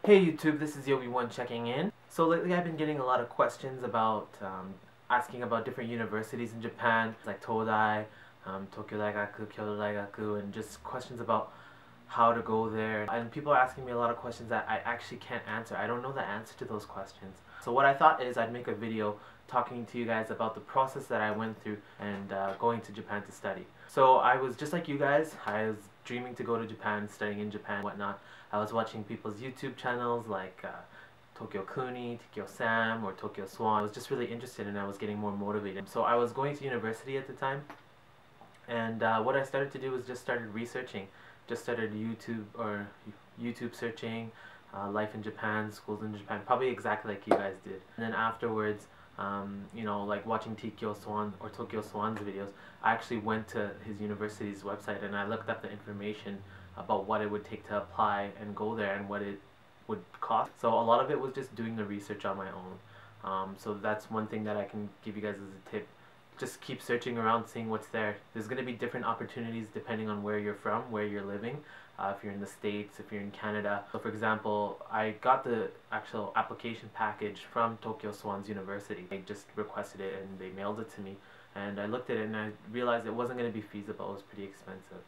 Hey YouTube, this is Yobi1 checking in. So lately I've been getting a lot of questions about asking about different universities in Japan, like Todai, Tokyo Daigaku, Kyoto Daigaku, and just questions about how to go there. And people are asking me a lot of questions that I actually can't answer. I don't know the answer to those questions. So what I thought is I'd make a video talking to you guys about the process that I went through and going to Japan to study. So I was just like you guys. I was dreaming to go to Japan, studying in Japan, whatnot. I was watching people's YouTube channels like Tokyo Kuni, Tokyo Sam, or Tokyo Swan. I was just really interested and I was getting more motivated. So I was going to university at the time, and what I started to do was just started researching. Just started YouTube searching, life in Japan, schools in Japan, probably exactly like you guys did. And then afterwards, like watching Tokyo Swan or Tokyo Swan's videos, I actually went to his university's website and I looked up the information about what it would take to apply and go there and what it would cost. So a lot of it was just doing the research on my own. So that's one thing that I can give you guys as a tip. Just keep searching around, seeing what's there. There's going to be different opportunities depending on where you're from, where you're living. If you're in the States, if you're in Canada. So for example, I got the actual application package from Tokyo Swan's University. They just requested it and they mailed it to me. And I looked at it and I realized it wasn't going to be feasible. It was pretty expensive.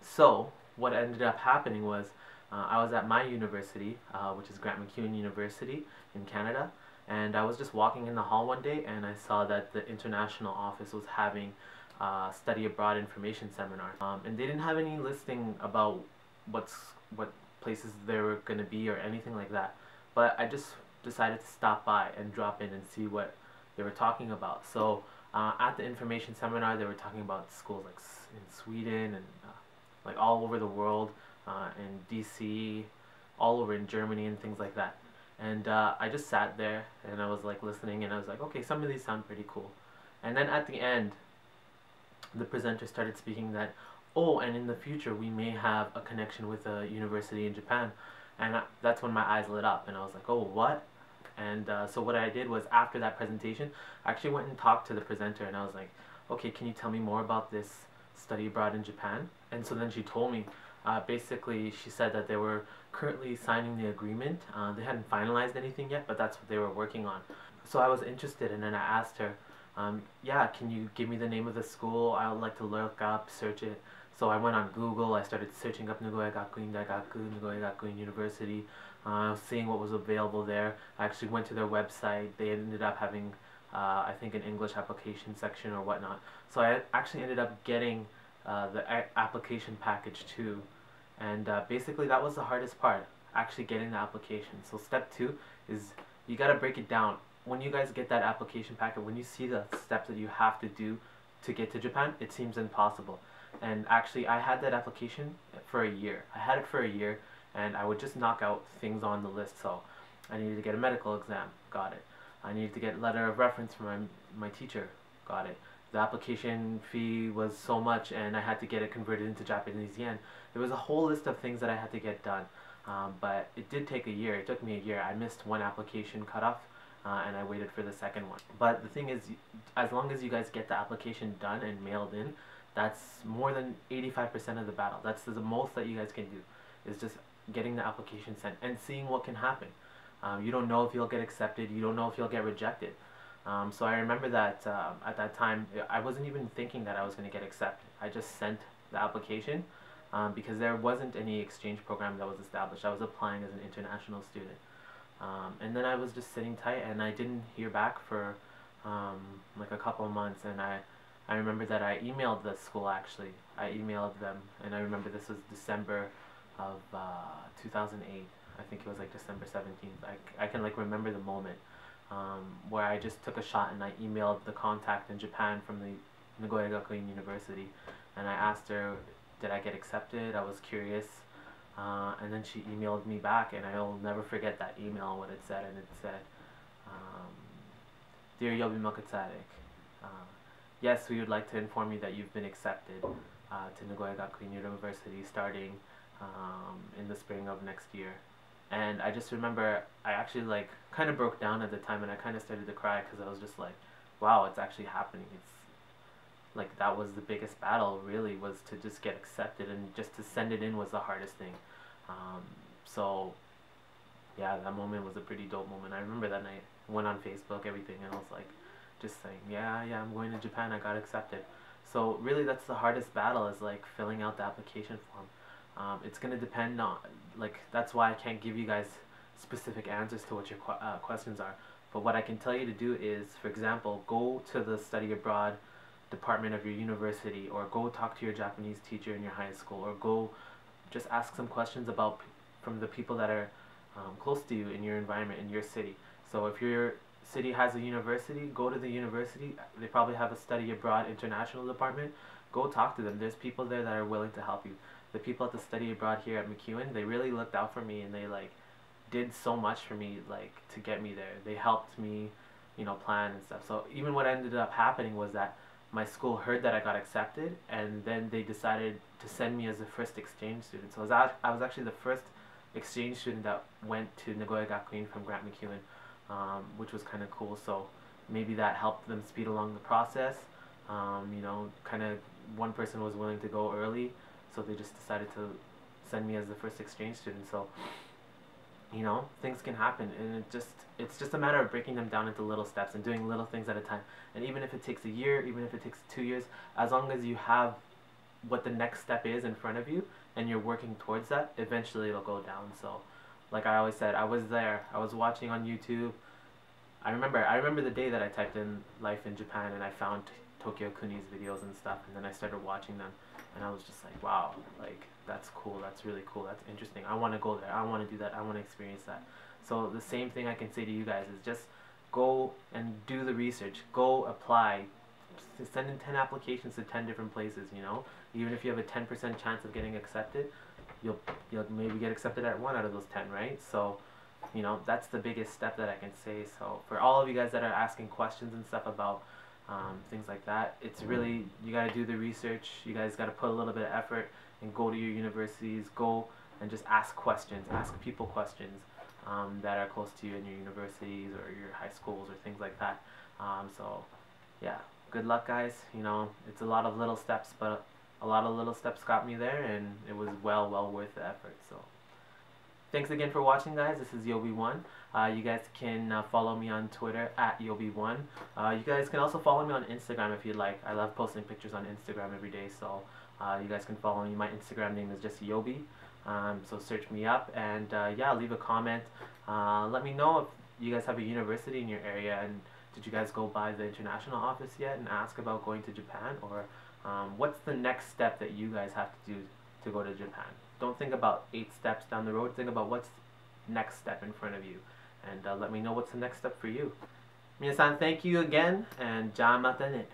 So what ended up happening was I was at my university, which is Grant MacEwan University in Canada, and I was just walking in the hall one day and I saw that the international office was having study abroad information seminar, and they didn't have any listing about what places there were going to be or anything like that, but I just decided to stop by and drop in and see what they were talking about. So at the information seminar they were talking about schools like in Sweden and like all over the world, in DC, all over in Germany and things like that. And I just sat there and I was like listening and I was like, okay, some of these sound pretty cool. And then at the end, the presenter started speaking that, oh, and in the future we may have a connection with a university in Japan. And that's when my eyes lit up and I was like, oh, what? And so what I did was after that presentation, I actually went and talked to the presenter and I was like, okay, can you tell me more about this study abroad in Japan? And so then she told me, basically she said that they were currently signing the agreement. They hadn't finalized anything yet, but that's what they were working on. So I was interested and then I asked her, yeah, can you give me the name of the school? I would like to look up, search it. So I went on Google, I started searching up Nagoya Gakuin Daigaku, Nagoya Gakuin University, seeing what was available there. I actually went to their website. They ended up having, I think, an English application section or whatnot. So I actually ended up getting the application package too. And basically that was the hardest part, actually getting the application. So step 2 is you got to break it down. When you guys get that application packet, when you see the steps that you have to do to get to Japan, it seems impossible. And actually I had that application for a year. I had it for a year and I would just knock out things on the list. So I needed to get a medical exam, got it. I needed to get a letter of reference from my teacher, got it. The application fee was so much and I had to get it converted into Japanese yen. There was a whole list of things that I had to get done. But it did take a year. It took me a year. I missed one application cutoff and I waited for the second one. But the thing is, as long as you guys get the application done and mailed in, that's more than 85% of the battle. That's the most that you guys can do, is just getting the application sent and seeing what can happen. You don't know if you'll get accepted. You don't know if you'll get rejected. So I remember that at that time, I wasn't even thinking that I was going to get accepted. I just sent the application because there wasn't any exchange program that was established. I was applying as an international student. And then I was just sitting tight and I didn't hear back for like a couple of months, and I remember that I emailed the school actually. I emailed them and I remember this was December of 2008. I think it was like December 17th. I can like remember the moment where I just took a shot and I emailed the contact in Japan from the Nagoya Gakuin University and I asked her, did I get accepted? I was curious. And then she emailed me back and I'll never forget that email, what it said, and it said, Dear Yobi Makatsadek, yes, we would like to inform you that you've been accepted to Nagoya Gakuin University starting in the spring of next year. And I just remember I actually like kind of broke down at the time and I kind of started to cry because I was just like, wow, it's actually happening. It's like that was the biggest battle really, was to just get accepted, and just to send it in was the hardest thing. So yeah, that moment was a pretty dope moment. I remember that night. Went on Facebook, everything, and I was like, just saying, yeah, I'm going to Japan. I got accepted. So really, that's the hardest battle, is like filling out the application form. It's gonna depend on, like, that's why I can't give you guys specific answers to what your questions are. But what I can tell you to do is, for example, go to the study abroad department of your university, or go talk to your Japanese teacher in your high school, or go just ask some questions about from the people that are close to you in your environment, in your city. So if your city has a university, go to the university. They probably have a study abroad international department. Go talk to them. There's people there that are willing to help you. The people at the study abroad here at MacEwan, they really looked out for me, and they like did so much for me, like, to get me there. They helped me, you know, plan and stuff. So even what ended up happening was that my school heard that I got accepted, and then they decided to send me as the first exchange student. So I was actually the first exchange student that went to Nagoya Gakuin from Grant MacEwan, which was kind of cool. So maybe that helped them speed along the process. You know, kind of one person was willing to go early, so they just decided to send me as the first exchange student. So, you know, things can happen, and it's just a matter of breaking them down into little steps and doing little things at a time. And even if it takes a year, even if it takes 2 years, as long as you have what the next step is in front of you and you're working towards that, eventually it'll go down. So like I always said, I was there, I was watching on YouTube. I remember the day that I typed in life in Japan, and I found Tokyo Kuni's videos and stuff, and then I started watching them, and I was just like, wow, like, that's cool, that's really cool, that's interesting. I want to go there, I want to do that, I want to experience that. So the same thing I can say to you guys is just go and do the research, go apply, send in 10 applications to 10 different places, you know? Even if you have a 10% chance of getting accepted, you'll maybe get accepted at 1 out of those 10, right? So, you know, that's the biggest step that I can say. So for all of you guys that are asking questions and stuff about things like that, it's really, you got to do the research, you guys got to put a little bit of effort and go to your universities, go and just ask questions, ask people questions that are close to you in your universities or your high schools or things like that. So yeah, good luck, guys. You know, it's a lot of little steps, but a lot of little steps got me there, and it was well worth the effort. So thanks again for watching, guys. This is Yobi1. You guys can follow me on Twitter at Yobi1. You guys can also follow me on Instagram if you'd like. I love posting pictures on Instagram every day, so you guys can follow me. My Instagram name is just Yobi. So search me up, and yeah, leave a comment. Let me know if you guys have a university in your area, and did you guys go by the international office yet and ask about going to Japan, or what's the next step that you guys have to do to go to Japan? Don't think about 8 steps down the road. Think about what's next step in front of you, and let me know what's the next step for you. Minasan, thank you again, and ja mata ne.